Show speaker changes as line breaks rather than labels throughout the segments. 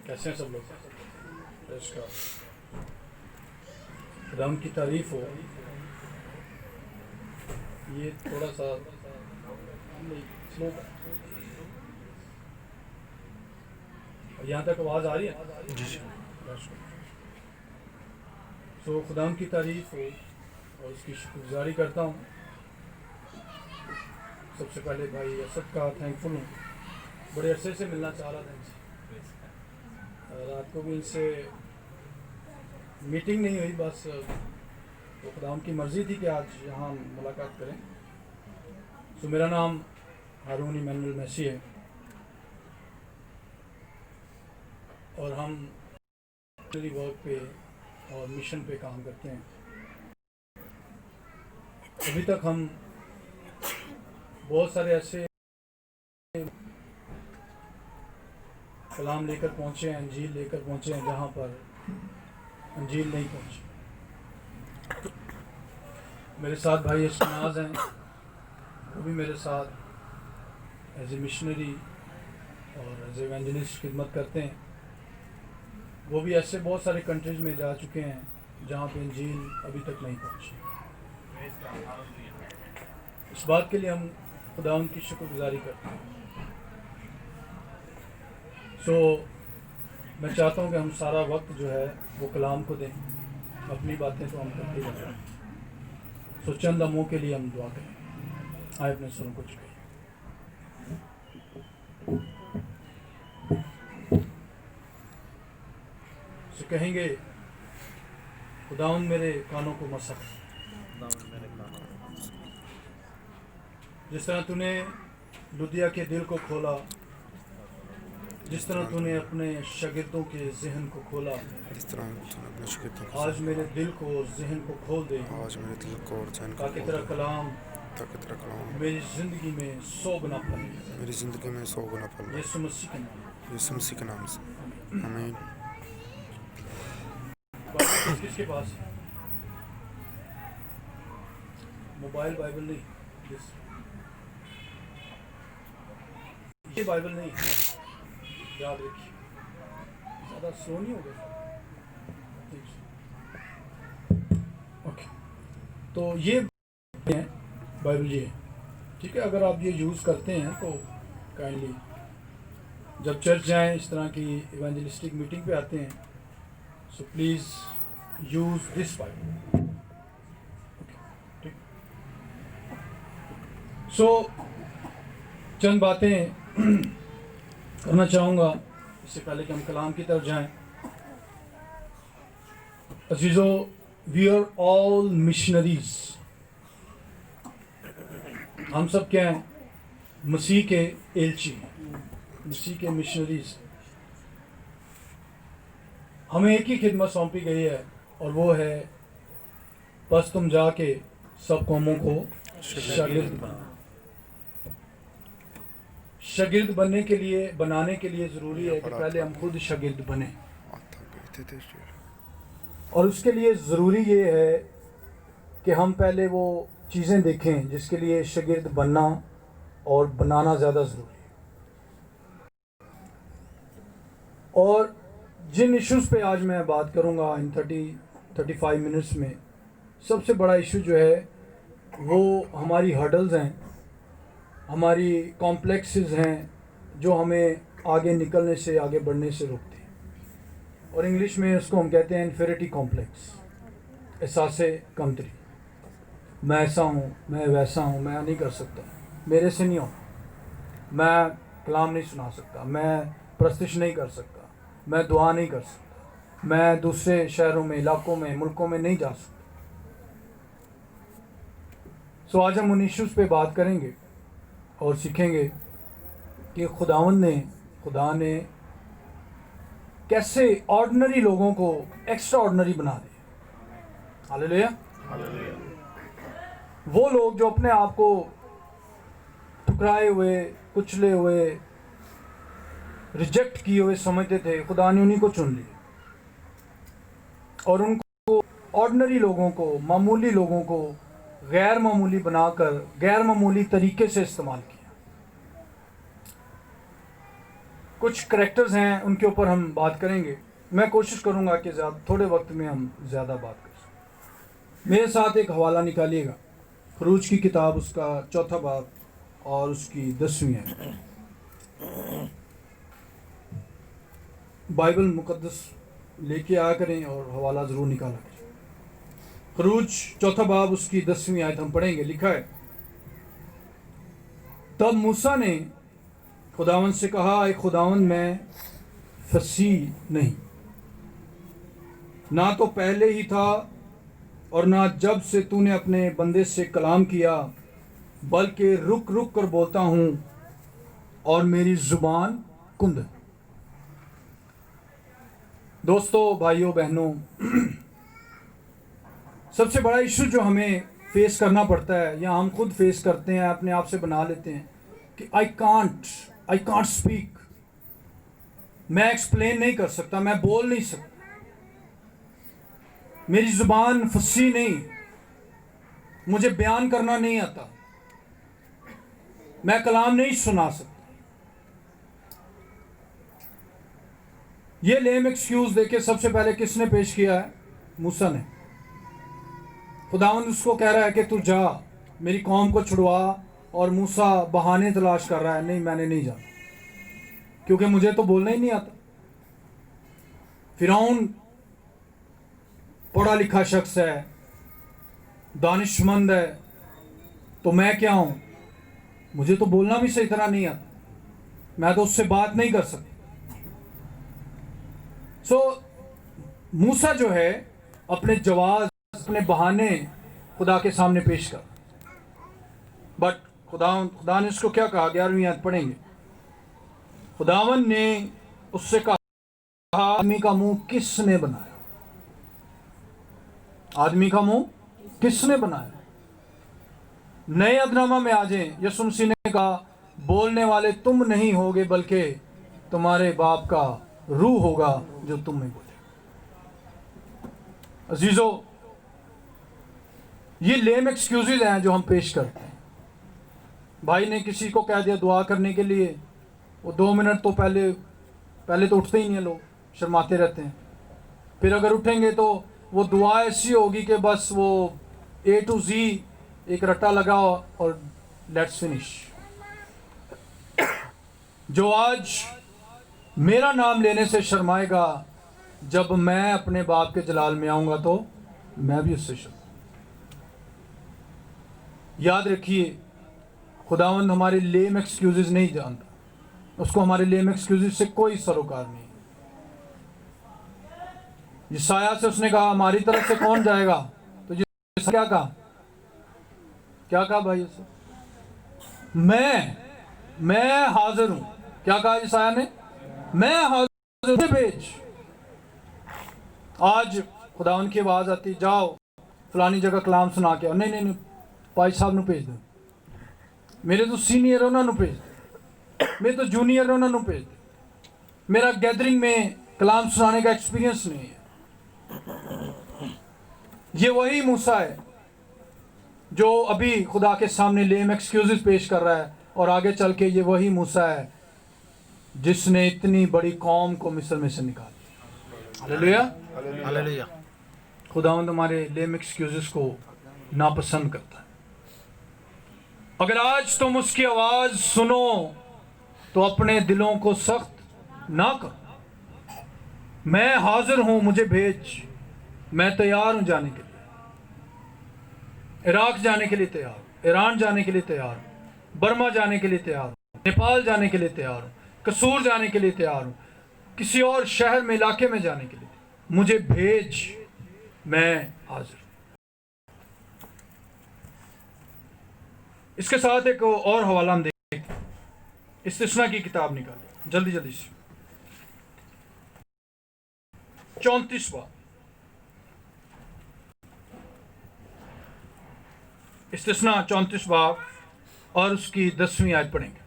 कैसे हैं सब लोग? खुदाम की तारीफ हो। ये थोड़ा सा स्लो, यहाँ तक आवाज़ आ रही है जी जी। सो खुदाम की तारीफ हो और उसकी शुक्रगुजारी करता हूँ। सबसे पहले भाई असद का थैंकफुल हूँ, बड़े अरसे से मिलना चाह रहा था इनसे। रात को भी इनसे मीटिंग नहीं हुई, बस तो खुदाम की मर्ज़ी थी कि आज यहाँ मुलाकात करें। तो मेरा नाम हारून इमैनुअल मैसी है और हम मिशनरी वर्क पे और मिशन पे काम करते हैं। अभी तक हम बहुत सारे ऐसे कलाम लेकर पहुँचे हैं, अंजील लेकर पहुँचे हैं जहाँ पर अंजील नहीं पहुँची। मेरे साथ भाई इश्कनाज हैं, वो भी मेरे साथ एज ए मिशनरी और एज एवेंजलिस्ट खिदमत करते हैं। वो भी ऐसे बहुत सारे कंट्रीज़ में जा चुके हैं जहाँ पे अंजील अभी तक नहीं पहुँची। इस बात के लिए हम खुदा उनकी शुक्रगुजारी करते हैं। मैं चाहता हूँ कि हम सारा वक्त जो है वो कलाम को दें, अपनी बातें तो हम करते ही जाएं। चंद लम्हों के लिए हम दुआ करें। आए अपने सुरों को झुकाइए। कहेंगे, खुदाउन मेरे कानों को मसक, जिस तरह तूने लुदिया के दिल को खोला, जिस तरह तूने अपने शागिर्दों के जहन को खोला, आज मेरे दिल को जहन को खोल दे, ताकि तेरा कलाम मेरी ज़िंदगी में 100 गुना फले। यीशु मसीह के नाम से आमीन। किसके पास मोबाइल बाइबल नहीं, ये बाइबल नहीं, याद रखिए, ज़्यादा स्लो नहीं होगा। ओके, तो ये बाइबल ये है, ठीक है। अगर आप ये यूज़ करते हैं तो काइंडली जब चर्च जाएं, इस तरह की इवेंजलिस्टिक मीटिंग पे आते हैं, so please use this Bible. ठीक। चंद बातें करना चाहूँगा इससे पहले कि हम कलाम की तरफ जाएं। अजीज़ो, वी आर ऑल मिशनरीज। हम सब क्या हैं? मसीह के एलची, मसीह के मिशनरीज। हमें एक ही खिदमत सौंपी गई है और वो है, बस तुम जाके सब कौमों को शागिर्द बनाओ। शागिर्द बनने के लिए, बनाने के लिए ज़रूरी है कि पहले हम खुद शागिर्द बने, और उसके लिए ज़रूरी ये है कि हम पहले वो चीज़ें देखें जिसके लिए शागिर्द बनना और बनाना ज़्यादा ज़रूरी है। और जिन इश्यूज़ पे आज मैं बात करूँगा इन 35 मिनट्स में, सबसे बड़ा इशू जो है वो हमारी हर्डल्स हैं, हमारी कॉम्प्लेक्सेस हैं, जो हमें आगे निकलने से, आगे बढ़ने से रोकते हैं। और इंग्लिश में उसको हम कहते हैं इन्फीरियरिटी कॉम्प्लेक्स, एहसास कमतरी। मैं ऐसा हूँ, मैं वैसा हूँ, मैं नहीं कर सकता, मेरे से नहीं होता, मैं कलाम नहीं सुना सकता, मैं प्रस्तिश नहीं कर सकता, मैं दुआ नहीं कर सकता, मैं दूसरे शहरों में, इलाकों में, मुल्कों में नहीं जा सकता। आज हम उन इश्यूज़ पे बात करेंगे और सीखेंगे कि खुदा ने कैसे ऑर्डिनरी लोगों को एक्स्ट्रा ऑर्डिनरी बना दिया। हालेलुया। वो लोग जो अपने आप को ठुकराए हुए, कुचले हुए, रिजेक्ट किए हुए समझते थे, खुदा ने उन्हीं को चुन लिया और उनको, ऑर्डिनरी लोगों को, मामूली लोगों को गैर मामूली बनाकर गैर मामूली तरीके से इस्तेमाल किया। कुछ करैक्टर्स हैं उनके ऊपर हम बात करेंगे। मैं कोशिश करूंगा कि थोड़े वक्त में हम ज़्यादा बात कर सकें। मेरे साथ एक हवाला निकालिएगा, खरूज की किताब, उसका 4था बाब और उसकी 10वीं आयत। बाइबल मुकद्दस लेके आया करें और हवाला ज़रूर निकाला करें। खरूज 4था बाब उसकी 10वीं आयत हम पढ़ेंगे। लिखा है, तब मूसा ने खुदावन से कहा, ए खुदावन, मैं फसीह नहीं, ना तो पहले ही था और ना जब से तूने अपने बंदे से कलाम किया, बल्कि रुक रुक कर बोलता हूँ और मेरी जुबान कुंद है। दोस्तों, भाइयों, बहनों, सबसे बड़ा इशू जो हमें फेस करना पड़ता है या हम खुद फेस करते हैं, अपने आप से बना लेते हैं कि आई कांट स्पीक, मैं एक्सप्लेन नहीं कर सकता, मैं बोल नहीं सकता, मेरी जुबान फसी नहीं, मुझे बयान करना नहीं आता, मैं कलाम नहीं सुना सकता। ये लेम एक्सक्यूज देके सबसे पहले किसने पेश किया है? मूसा ने। खुदावंद उसको कह रहा है कि तू जा, मेरी कौम को छुड़वा, और मूसा बहाने तलाश कर रहा है, नहीं मैंने नहीं जाना, क्योंकि मुझे तो बोलना ही नहीं आता। फिरौन पढ़ा लिखा शख्स है, दानिशमंद है, तो मैं क्या हूं? मुझे तो बोलना भी सही तरह नहीं आता, मैं तो उससे बात नहीं कर सकता। मूसा जो है अपने जवाब, अपने बहाने खुदा के सामने पेश कर, बट खुदा ने उसको क्या कहा? 11वीं आयत पढ़ेंगे। खुदावन ने उससे कहा, आदमी का मुंह किसने बनाया? आदमी का मुंह किसने बनाया? नए अदनामा में आ जाएं, यीशु मसीह ने कहा, बोलने वाले तुम नहीं होगे, बल्कि तुम्हारे बाप का रूह होगा जो तुम में बोले। अजीजों, ये लेम एक्सक्यूजेज हैं जो हम पेश करते हैं। भाई ने किसी को कह दिया दुआ करने के लिए, वो 2 मिनट तो पहले तो उठते ही नहीं है, लोग शर्माते रहते हैं। फिर अगर उठेंगे तो वो दुआ ऐसी होगी कि बस वो A to Z एक रट्टा लगा और लेट्स फिनिश। जो आज मेरा नाम लेने से शर्माएगा, जब मैं अपने बाप के जलाल में आऊंगा तो मैं भी उससे शर्म। याद रखिए, खुदावंद हमारे लेम एक्सक्यूजेस नहीं जानता, उसको हमारे लेम एक्सक्यूजेस से कोई सरोकार नहीं। यशायाह से उसने कहा, हमारी तरफ से कौन जाएगा? तो यशायाह क्या कहा भाई? मैं हाजिर हूं। क्या कहा यशायाह ने? मैं हाजिर हूं, भेज। आज खुदावंद की आवाज आती, जाओ फलानी जगह कलाम सुना के आओ। नहीं, भाई साहब भेज दो, मेरे तो सीनियर उन्होंने भेज दो, मेरे तो जूनियर उन्होंने भेज दो, मेरा गैदरिंग में कलाम सुनाने का एक्सपीरियंस नहीं है। ये वही मूसा है जो अभी खुदा के सामने लेम एक्सक्यूजेस पेश कर रहा है, और आगे चल के ये वही मूसा है जिसने इतनी बड़ी कौम को मिस्र में से निकाला। Hallelujah, hallelujah. खुदावंद हमारे लेम एक्सक्यूजेस को नापसंद करता है। अगर आज तुम उसकी आवाज सुनो तो अपने दिलों को सख्त ना करो। मैं हाजिर हूं, मुझे भेज, मैं तैयार हूं जाने के लिए। इराक जाने के लिए तैयार हूं, ईरान जाने के लिए तैयार हूं, बर्मा जाने के लिए तैयार हूं, नेपाल जाने के लिए तैयार हूं, कसूर जाने के लिए तैयार हूं, किसी और शहर में, इलाके में जाने के लिए। मुझे भेज, मैं हाजिर। इसके साथ एक और हवाला हम देखते हैं। इस्तिस्ना की किताब निकालें जल्दी से। 34वां इस्तिस्ना 34 बाब और उसकी 10वीं आयत पढ़ेंगे।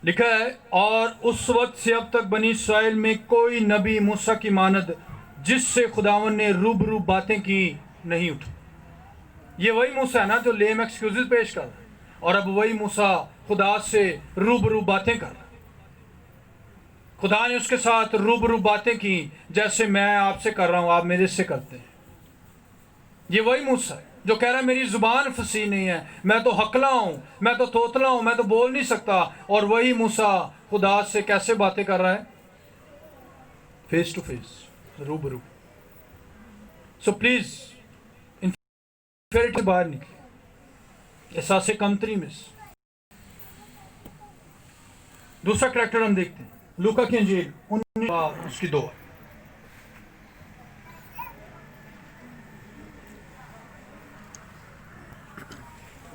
लिखा है, और उस वक्त से अब तक बनी इस्राएल में कोई नबी मूसा की मानद जिससे खुदावन ने रूबरू बातें की नहीं उठा। ये वही मूसा है ना जो लेम एक्सक्यूजेस पेश कर रहा है, और अब वही मूसा खुदा से रूबरू बातें कर रहा है। खुदा ने उसके साथ रूबरू बातें की जैसे मैं आपसे कर रहा हूं, आप मेरे से करते हैं। ये वही मूसा है जो कह रहा है मेरी जुबान फसी नहीं है, मैं तो हकला हूं, मैं तो तोतला हूं, मैं तो बोल नहीं सकता। और वही मूसा खुदा से कैसे बातें कर रहा है? फेस टू फेस, रूबरू। सो प्लीज इंफेरिटी बाहर निकले, एहसास कमतरी में से। दूसरा करैक्टर हम देखते हैं लूका की इंजील 19 उसकी 2।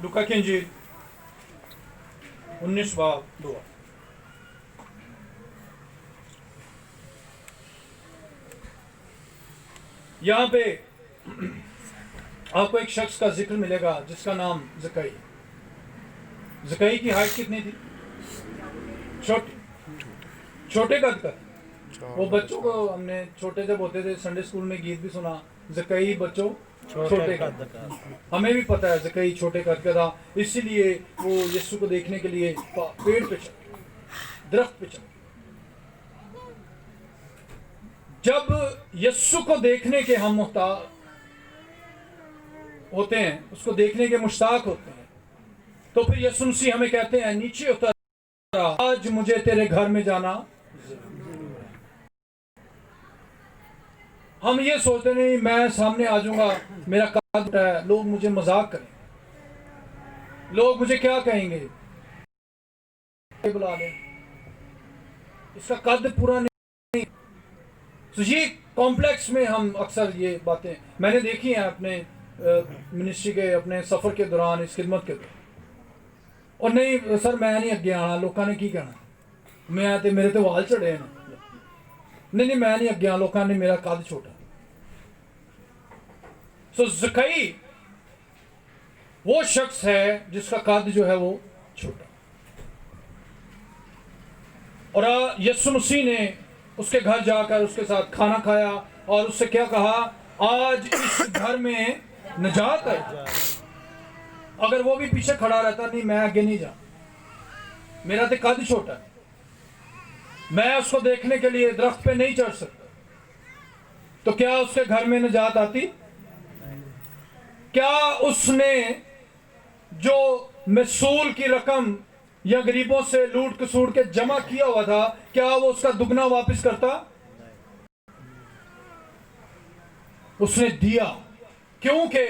लूका की इंजील 19:2। यहां पे आपको एक शख्स का जिक्र मिलेगा जिसका नाम ज़कई। ज़कई की हाइट कितनी थी? छोटे कद का। वो बच्चों को हमने छोटे जब होते थे संडे स्कूल में गीत भी सुना, ज़कई बच्चों छोटे कद का। हमें भी पता है ज़कई छोटे कद का था, इसीलिए वो यीशु को देखने के लिए पेड़ पे चढ़, दरख्त पे चढ़। जब यीशु को देखने के हम मुहताज होते हैं, उसको देखने के मुश्ताक होते हैं, तो फिर यीशु मसीह हमें कहते हैं नीचे उतर, आज मुझे तेरे घर में जाना। हम ये सोचते नहीं मैं सामने आ जाऊंगा, मेरा कद है, लोग मुझे मजाक करेंगे, लोग मुझे क्या कहेंगे, बुला ले, इसका कद पूरा नहीं। तो ये कॉम्प्लेक्स में हम अक्सर ये बातें मैंने देखी हैं अपने मिनिस्ट्री के अपने सफर के दौरान, इस खिदमत के दौरान। और नहीं सर मैं नहीं अगे आना, लोगों ने की कहना, मैं तो मेरे तो वाल चढ़े हैं, नहीं मैं नहीं अगे आना, लोगों ने मेरा कद छोटा। सो ज़कई वो शख्स है जिसका कद जो है वो छोटा। और यीशु मसीह ने उसके घर जाकर उसके साथ खाना खाया और उससे क्या कहा, आज इस घर में निजात है। अगर वो भी पीछे खड़ा रहता, नहीं मैं आगे नहीं जा, मेरा तो कद छोटा है, मैं उसको देखने के लिए दरख्त पे नहीं चढ़ सकता, तो क्या उसके घर में निजात आती? क्या उसने जो महसूल की रकम या गरीबों से लूट कसूट के जमा किया हुआ था, क्या वो उसका दुगना वापस करता? उसने दिया, क्योंकि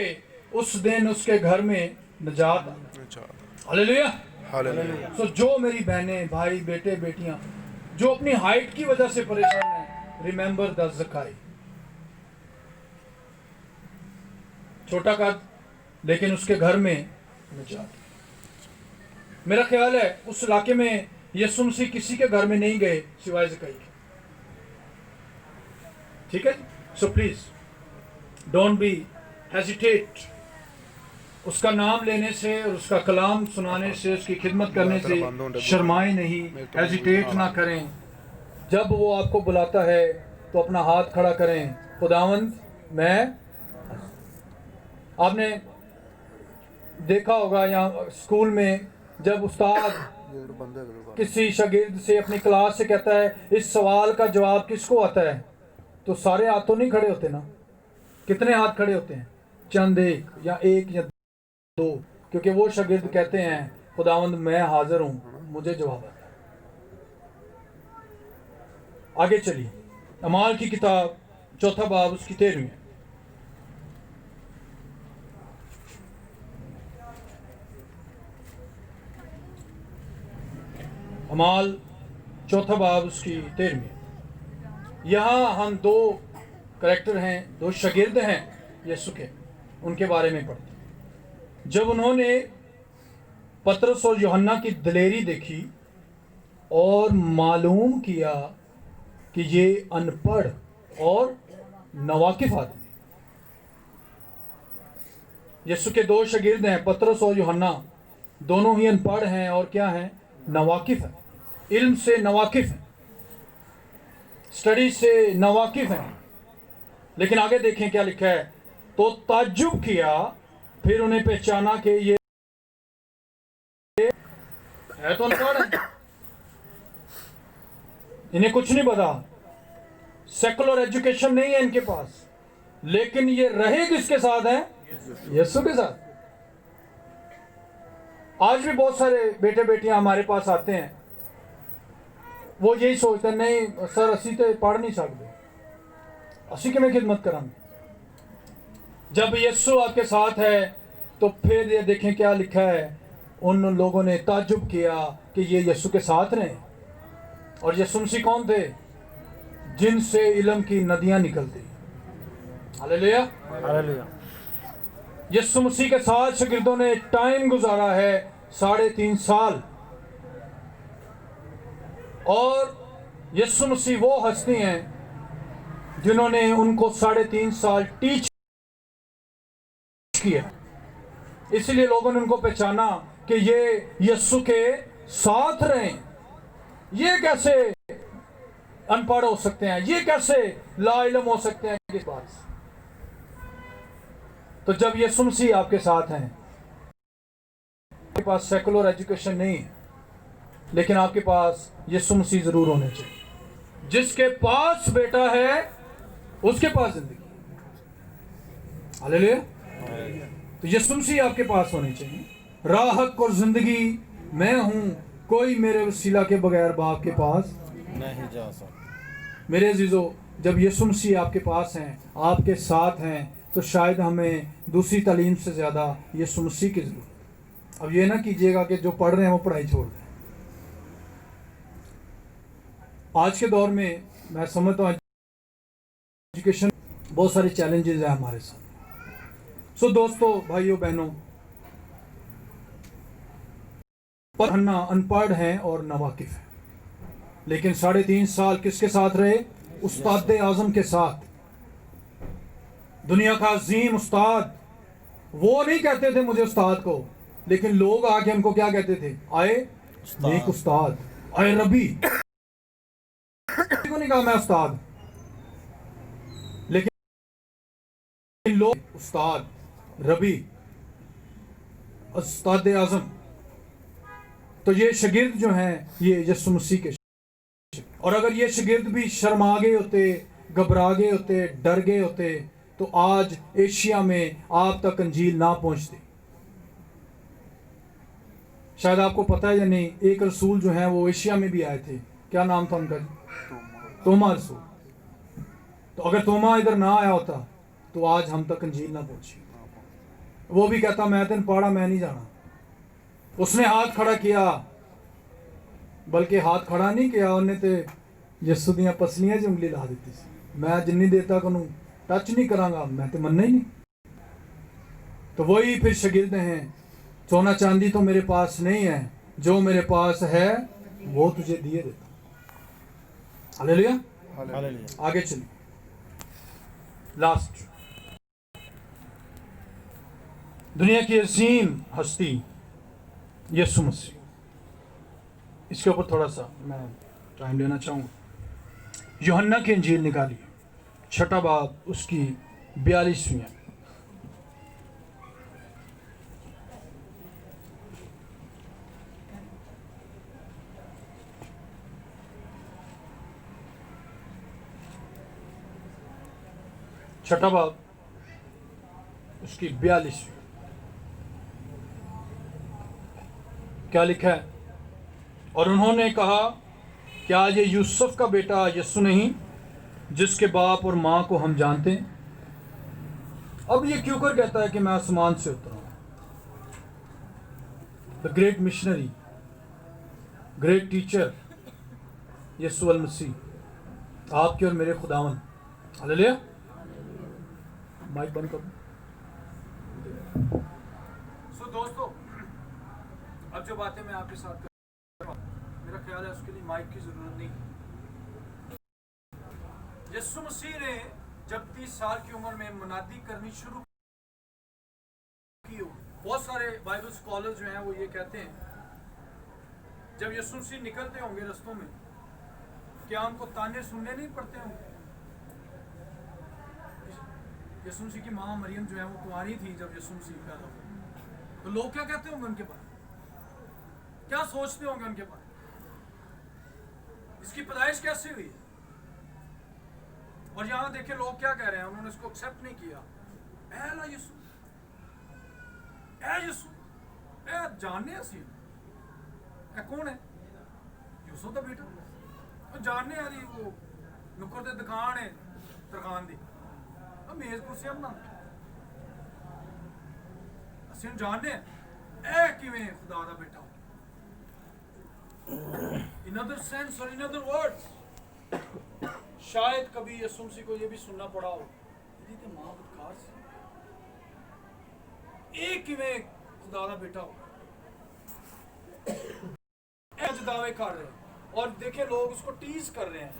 उस दिन उसके घर में निजात। Hallelujah, hallelujah. सो जो मेरी बहनें भाई बेटे बेटियां जो अपनी हाइट की वजह से परेशान हैं, रिमेंबर द ज़कई। छोटा कद लेकिन उसके घर में निजात। मेरा ख्याल है उस इलाके में यीशु मसीह किसी के घर में नहीं गए सिवाय ज़कई के। ठीक है, so please don't be hesitate, उसका नाम लेने से और उसका कलाम सुनाने से, उसकी खिदमत करने से शर्माए नहीं, हेजिटेट ना करें। जब वो आपको बुलाता है तो अपना हाथ खड़ा करें, खुदावंद मैं। आपने देखा होगा यहाँ स्कूल में जब उस्ताद किसी शागिर्द से अपनी क्लास से कहता है इस सवाल का जवाब किसको आता है, तो सारे हाथ तो नहीं खड़े होते ना। कितने हाथ खड़े होते हैं? चंद, एक या दो, क्योंकि वो शागिर्द कहते हैं खुदावंद मैं हाजिर हूं, मुझे जवाब आता है। आगे चलिए, अमाल की किताब 4 बाब उसकी 13वीं। अमाल 4 बाब उसकी 13वीं। यहाँ हम 2 करैक्टर हैं, 2 शागिर्द हैं यीशु के, उनके बारे में पढ़ते हैं। जब उन्होंने पतरस और यूहन्ना की दिलेरी देखी और मालूम किया कि ये अनपढ़ और नवाकिफ आदमी। यीशु के 2 शागिर्द हैं, पतरस और यूहन्ना, दोनों ही अनपढ़ हैं और क्या हैं? नवाकिफ हैं, इल्म से नवाकिफ हैं, स्टडी से नवाकिफ हैं। लेकिन आगे देखें क्या लिखा है, तो ताज्जुब किया, फिर उन्हें पहचाना कि ये है तो अनपढ़ है। इन्हें कुछ नहीं पता, सेकुलर एजुकेशन नहीं है इनके पास, लेकिन ये रहे किसके साथ हैं? यीशु के साथ। आज भी बहुत सारे बेटे बेटियां हमारे पास आते हैं, वो यही सोचते हैं, नहीं सर असी तो पढ़ नहीं सकते, असी कि मैं खिदमत करांगे। जब यीशु आपके साथ है तो फिर ये देखें क्या लिखा है, उन लोगों ने ताज्जुब किया कि ये यीशु के साथ रहे। और यीशु मसीह कौन थे? जिनसे इल्म की नदियां निकलती। Hallelujah,
hallelujah.
यीशु मसीह के साथ शागिर्दों ने टाइम गुजारा है 3.5 साल। और यीशु मसीह वो हस्ती हैं जिन्होंने उनको 3.5 साल टीच किया। इसलिए लोगों ने उनको पहचाना कि ये यीशु के साथ रहे। ये कैसे अनपढ़ हो सकते हैं, ये कैसे लाइलम हो सकते हैं किस बात से? तो जब यीशु मसीह आपके साथ हैं, आपके पास सेकुलर एजुकेशन नहीं है, लेकिन आपके पास यीशु मसीह जरूर होने चाहिए। जिसके पास बेटा है उसके पास जिंदगी। हालेलुया। तो यीशु मसीह आपके पास होने चाहिए। राह, हक और जिंदगी मैं हूं, कोई मेरे वसीला के बगैर बाप के पास
नहीं जा सकता।
मेरे अजीजों, जब यीशु मसीह आपके पास हैं, आपके साथ हैं, तो शायद हमें दूसरी तालीम से ज़्यादा यीशु मसीह की जरूरत। अब ये ना कीजिएगा कि जो पढ़ रहे हैं वो पढ़ाई छोड़ दें। आज के दौर में मैं समझता हूँ एजुकेशन बहुत सारे चैलेंजेस हैं हमारे साथ। सो दोस्तों, भाइयों बहनों, पढ़ना अनपढ़ हैं और नावाकिफ हैं, लेकिन 3.5 साल किसके साथ रहे? उस्ताद आजम के साथ। दुनिया का अजीम उस्ताद। वो नहीं कहते थे मुझे उस्ताद को, लेकिन लोग आके उनको क्या कहते थे? आए नेक उस्ताद, आए रबी। को नहीं कहा मैं उस्ताद, लेकिन लोग उस्ताद, रबी, उस्ताद आजम। तो ये शागिर्द जो हैं ये यीशु मसीह के। और अगर ये शागिर्द भी शर्मा गए होते, घबरा गए होते, डर गए होते, तो आज एशिया में आप तक अंजील ना पहुंचती। शायद आपको पता है या नहीं, एक रसूल जो है वो एशिया में भी आए थे। क्या नाम था उनका? तोमा रसूल। तो अगर तोमा इधर ना आया होता तो आज हम तक अंजील ना पहुंची। वो भी कहता मैं तेन पढ़ा, मैं नहीं जाना। उसने हाथ खड़ा किया, बल्कि हाथ खड़ा नहीं किया, उन्हें तो यीशु दियां पसलियां च उंगली ला दी सी। मैं जिन्नी देर तक उन्होंने टच नहीं करांगा, मैं तो मनना ही नहीं। तो वही फिर शागिर्द हैं, सोना चांदी तो मेरे पास नहीं है, जो मेरे पास है वो तुझे दिए देता। Hallelujah,
hallelujah.
आगे चलिए। लास्ट, दुनिया की अजीम हस्ती यीशु मसीह। इसके ऊपर थोड़ा सा मैं टाइम लेना चाहूँगा। यूहन्ना की इंजील निकालिए, 6 बाब, उसकी 42वीं। छठा बाब, उसकी 42वीं। क्या लिखा है? और उन्होंने कहा, क्या ये यूसुफ का बेटा यीशु नहीं, जिसके बाप और माँ को हम जानते हैं? अब ये क्यों कर कहता है कि मैं आसमान से उतरा हूं? The great missionary, great teacher Yeshu अल मसीह, आपके और मेरे खुदावन। हालेलुया। माइक बंद करो। सो दोस्तों, अब जो बातें मैं आपके साथ कर रहा हूं, मेरा ख्याल है उसके लिए माइक की जरूरत नहीं। यीशु मसीह ने जब 30 साल की उम्र में मुनादी करनी शुरू की, बहुत सारे बाइबल स्कॉलर जो हैं वो ये कहते हैं, जब यीशु मसीह निकलते होंगे रस्तों में, क्या उनको ताने सुनने नहीं पड़ते होंगे? यीशु मसीह की माँ मरियम जो है वो कुंवारी थी जब यीशु मसीह पैदा हुए। तो लोग क्या कहते होंगे उनके बारे में? क्या सोचते होंगे उनके बारे में? इसकी पैदाइश कैसे हुई? और यहां देखे लोग क्या कह रहे हैं, उन्होंने इसको एक्सेप्ट नहीं किया। ऐला यीशु, ऐ यीशु, ऐ जानने असी ऐ कौन है? यूसुफ दा बेटा। और जानने आ रही वो नुक्कर ते दुकान है तरखान दी, मेज कुर्सियां बनांदा, ਅਸੀਂ ਉਹਨੂੰ ਜਾਣਦੇ ਆ ਇਹ ਕਿਵੇਂ ਖੁਦਾ ਦਾ ਬੇਟਾ। in other sense or in other words, शायद कभी यीशु मसीह को ये भी सुनना पड़ा हो, ਇਹਦੀ ਤੇ ਮਾਂ ਬਦਕਾਰ ਸੀ, ਇਹ ਕਿਵੇਂ खुदा ਦਾ बेटा हो। आज दावे कर रहे हैं और देखे लोग उसको टीज कर रहे हैं।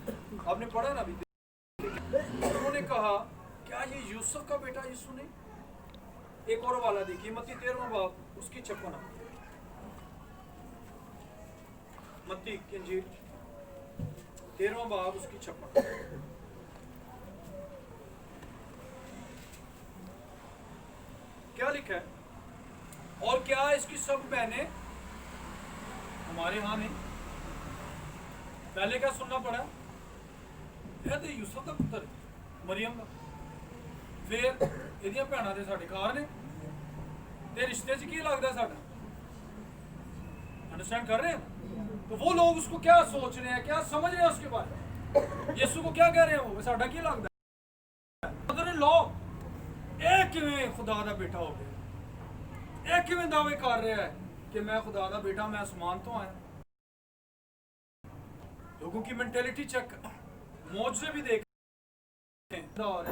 आपने पढ़ा ना अभी, उन्होंने कहा क्या ये यूसुफ का बेटा यीशु नहीं? एक और वाला देखिए, मत्ती 13वां बाब उसकी 56, मत्ती की इंजील 13वां बाब उसकी 56। क्या लिखा है? और क्या इसकी सब बहनें हमारे यहाँ नहीं? पहले क्या सुनना पड़ा? यह तो यूसुफ का पुत्र मरियम का, फिर ਇਹਦੀਆਂ ਭੈਣਾਂ ਦੇ ਸਾਡੇ ਘਰ ਨੇ, ਤੇ रिश्ते से की लगता है साਡਾ? अंडरस्टैंड कर रहे हैं? तो वो लोग उसको क्या सोच रहे हैं, क्या समझ रहे हैं उसके बारे में? यीशु को क्या कह रहे हैं? वो साਡਾ की लगता है? मदर इन लॉ ਇਹ ਕਿਵੇਂ खुदा ਦਾ बेटा हो गया? ਇਹ ਕਿਵੇਂ दावे कर रहा है कि मैं खुदा ਦਾ बेटा, मैं आसमान तो आया? लोगों की मेंटेलिटी चेक, मौजज़े भी देख रहे हैं,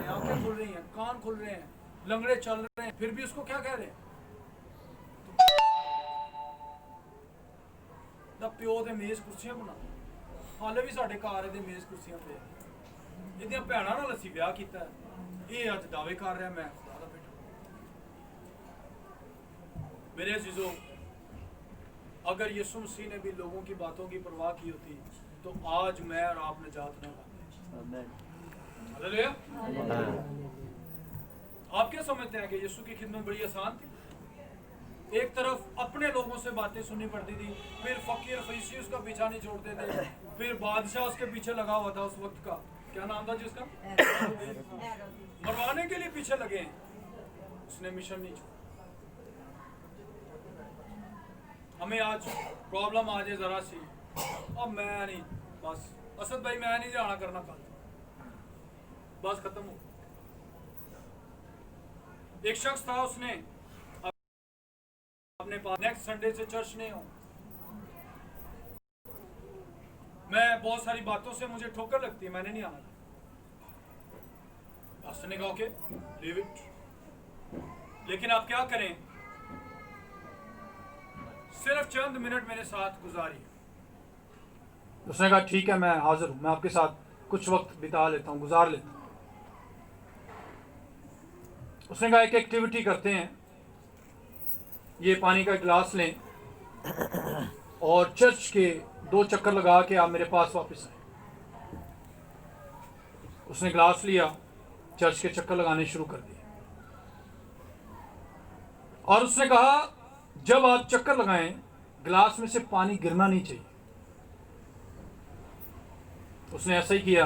आंखें खुल रही हैं, कान खुल रहे हैं, लंगड़े चल रहे हैं, फिर भी उसको क्या कह रहे हैं? प्यो दे मेज कुर्सियां बना, हाले भी साडे घर दे मेज कुर्सियां पे ਇਹਦੀਆਂ ਭੈਣਾਂ ਨਾਲ ਅਸੀਂ ਵਿਆਹ ਕੀਤਾ ਹੈ, ਇਹ ਅੱਜ दावे कर रहा है मैं खुदा दा बेटा। मेरे अजीजों, अगर यीशु मसीह ने भी लोगों की बातों की परवाह की होती तो आज मैं और आप निजात न पाते। हालेलुया। आप क्या समझते हैं कि यीशु की खिदमत बड़ी आसान थी? एक तरफ अपने लोगों से बातें सुननी पड़ती थी, फिर फकीर फरीसी उसका पीछा नहीं छोड़ते थे, फिर बादशाह उसके पीछे लगा हुआ था उस वक्त का, क्या नाम था जिसका? मरवाने के लिए पीछे लगे हैं, उसने मिशन नहीं छोड़ा। हमें आज प्रॉब्लम आ जाए जरा सी, अब मैं नहीं, बस असद भाई मैं नहीं जाना करना कल, बस खत्म हो। एक शख्स था, उसने अपने पास नेक्स्ट संडे से चर्च नहीं हो, मैं बहुत सारी बातों से मुझे ठोकर लगती है, मैंने नहीं आना। पास्टर ने कहा ओके लीव इट, लेकिन आप क्या करें, सिर्फ चंद मिनट मेरे साथ गुजारिए। उसने कहा ठीक है मैं हाजिर हूं, मैं आपके साथ कुछ वक्त बिता लेता हूं, गुजार लेता हूं। उसने कहा एक एक्टिविटी करते हैं, ये पानी का गिलास लें और चर्च के 2 चक्कर लगा के आप मेरे पास वापस आए। उसने गिलास लिया, चर्च के चक्कर लगाने शुरू कर दिए और उसने कहा जब आप चक्कर लगाएं गिलास में से पानी गिरना नहीं चाहिए। उसने ऐसा ही किया,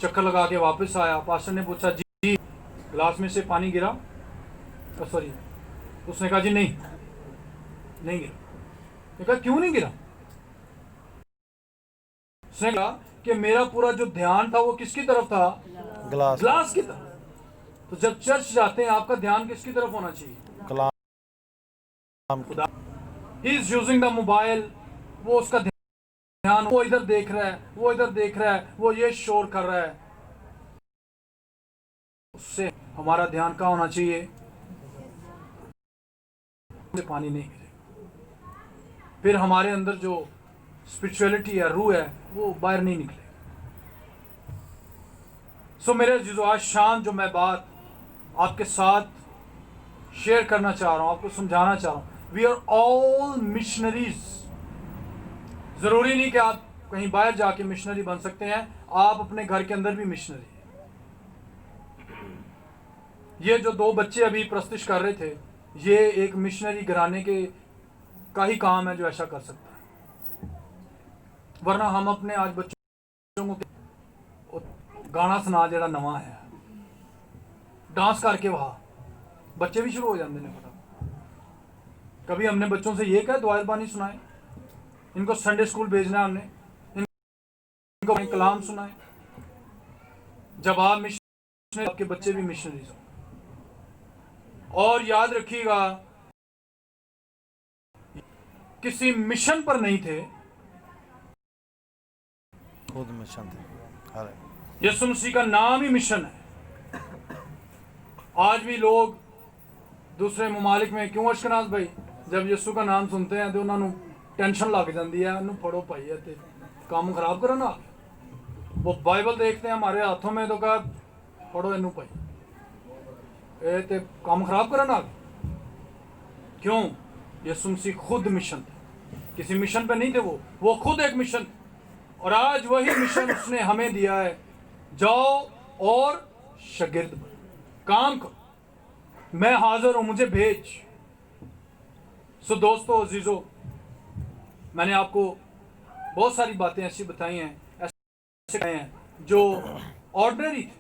चक्कर लगा के वापस आया। पास्टर ने पूछा जी गिलास में से पानी गिरा? सॉरी, उसने कहा जी नहीं गिरा। उसने कहा क्यों नहीं गिरा? उसने कहा कि मेरा पूरा जो ध्यान था वो किसकी तरफ था? ग्लास की तरफ। तो जब चर्च जाते हैं आपका ध्यान किसकी तरफ होना चाहिए? खुदा। He is using the mobile, वो उसका ध्यान, वो इधर देख रहा है, वो इधर देख रहा है, वो ये शोर कर रहा है, उससे हमारा ध्यान कहाँ होना चाहिए? पानी नहीं गिरेगा, फिर हमारे अंदर जो स्पिरिचुअलिटी है, रूह है, वो बाहर नहीं निकलेगा। सो मेरे अजीजों, आज शाम जो मैं बात आपके साथ शेयर करना चाह रहा हूँ, आपको समझाना चाह रहा हूँ, वी आर ऑल मिशनरीज। जरूरी नहीं कि आप कहीं बाहर जाके मिशनरी बन सकते हैं, आप अपने घर के अंदर भी मिशनरी हैं। ये जो 2 बच्चे अभी प्रस्तुत कर रहे थे, ये एक मिशनरी घराने के का ही काम है जो ऐसा कर सकता है, वरना हम अपने आज बच्चों गाना सुना जड़ा नवा है, डांस करके वहाँ बच्चे भी शुरू हो जाते हैं फटाफट। कभी हमने बच्चों से ये कहा दुआएं बानी सुनाए, इनको संडे स्कूल भेजना है, हमने इनको कलाम सुनाए। जब आप मिशनरी, आपके बच्चे भी मिशनरीज हो। और याद रखिएगा, किसी मिशन पर नहीं थे,
खुद मिशन थे। हालेलुया।
यीशु मसीह का नाम ही मिशन है। आज भी लोग दूसरे ममालिक में क्यों अशकनाज भाई जब यीशु का नाम सुनते हैं तो उन्होंने टेंशन लग जाती है, इन्हों फड़ो भाई है ते काम खराब करना। वो बाइबल देखते हैं हमारे हाथों में तो कहा फड़ो इनू भाई ए ते काम खराब करना। क्यों? यीशु मसीह खुद मिशन थे, किसी मिशन पे नहीं थे, वो खुद एक मिशन। और आज वही मिशन उसने हमें दिया है, जाओ और शागिर्द बनो, काम करो, मैं हाजिर हूं, मुझे भेज। सो दोस्तों अजीजों, मैंने आपको बहुत सारी बातें ऐसी बताई हैं, ऐसे हैं जो ऑर्डिनरी थे,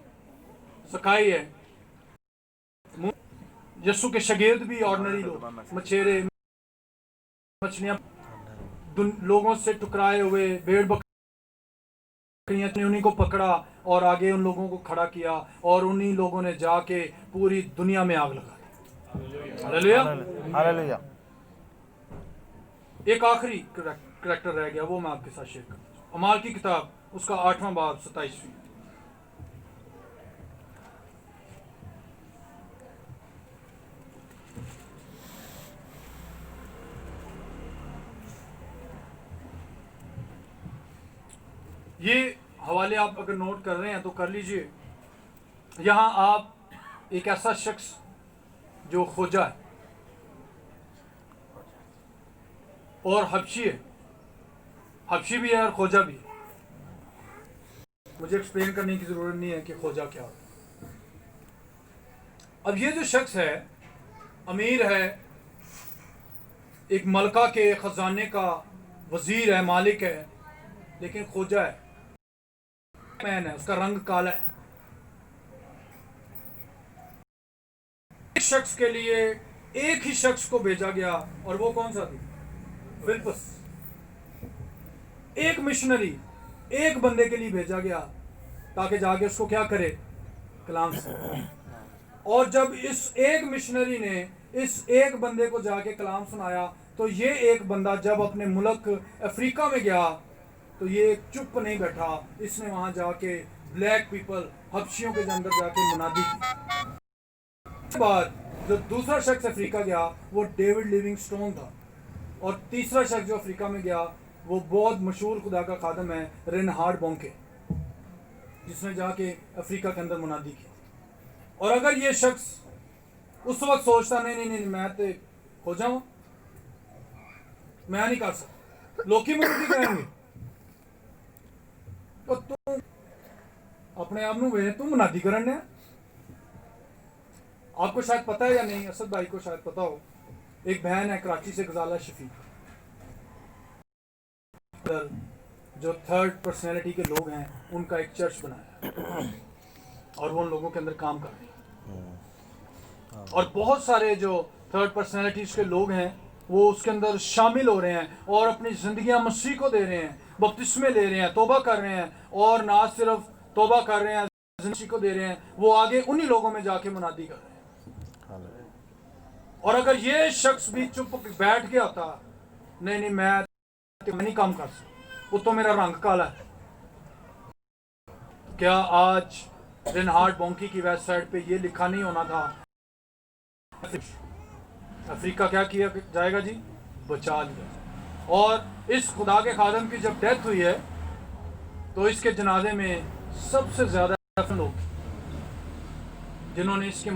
सिखाई है। यीशु के शागिर्द भी ऑर्डिनरी लोग, मछेरे मछलियां लोगों से टकराए हुए भेड़ बकरियां ने उन्हीं को पकड़ा और आगे उन लोगों को खड़ा किया और उन्हीं लोगों ने जाके पूरी दुनिया में आग लगा दी। हालेलुया।
हालेलुया।
एक आखिरी करैक्टर रह गया, वो मैं आपके साथ शेयर करता हूं। अमाल की किताब उसका 8वां बाब 27वीं। ये हवाले आप अगर नोट कर रहे हैं तो कर लीजिए। यहां आप एक ऐसा शख्स जो खोजा है और हबशी है, हबशी भी है और खोजा भी है। मुझे एक्सप्लेन करने की जरूरत नहीं है कि खोजा क्या होता है। अब ये जो शख्स है अमीर है, एक मलका के खजाने का वजीर है, मालिक है, लेकिन खोजा है, मैन है, उसका रंग काला है। एक शख्स के लिए एक ही शख्स को भेजा गया और वो कौन सा थी? फिलिप्पस। एक मिशनरी एक बंदे के लिए भेजा गया ताकि जाके उसको क्या करे? कलाम से। और जब इस एक मिशनरी ने इस एक बंदे को जाके कलाम सुनाया तो ये एक बंदा जब अपने मुल्क अफ्रीका में गया तो ये चुप नहीं बैठा, इसने वहां जाके ब्लैक पीपल हबशियों के अंदर जाके मुनादी की। बाद जो दूसरा शख्स अफ्रीका गया वो डेविड लिविंगस्टोन था और तीसरा शख्स जो अफ्रीका में गया वो बहुत मशहूर खुदा का खादम है रेनहार्ड बोंके, जिसने जाके अफ्रीका के अंदर मुनादी की। और अगर ये शख्स उस वक्त सोचता नहीं मैं तो हो जाऊं, मैं नहीं कर सकता, लोग ही मुझे कहेंगे तो तू अपने आप वे तू मुनादी करने। आपको शायद पता है या नहीं, असद भाई को शायद पता हो, एक बहन है कराची से गजाला शफीक, जो थर्ड पर्सनैलिटी के लोग हैं उनका एक चर्च बनाया और वो उन लोगों के अंदर काम कर रहे हैं। और बहुत सारे जो थर्ड पर्सनैलिटीज के लोग हैं वो उसके अंदर शामिल हो रहे हैं और अपनी जिंदगियां मसीह को दे रहे हैं, बपतिस्मे ले रहे हैं, तौबा कर रहे हैं। और ना सिर्फ तौबा कर रहे हैं, जिंदगी को दे रहे हैं, वो आगे उन्हीं लोगों में जाके मुनादी कर रहे हैं। और अगर ये शख्स भी चुप बैठ गया था, नहीं मैं नहीं काम कर सकता, वो तो मेरा रंग काला है, क्या आज रेनहार्ड बोंकी की वेबसाइट पे ये लिखा नहीं होना था अफ्रीका क्या किया जाएगा जी? बचा लिया। और इस खुदा के खादम की जब डेथ हुई है तो इसके जनाजे में सबसे ज्यादा लोग जिन्होंने इसके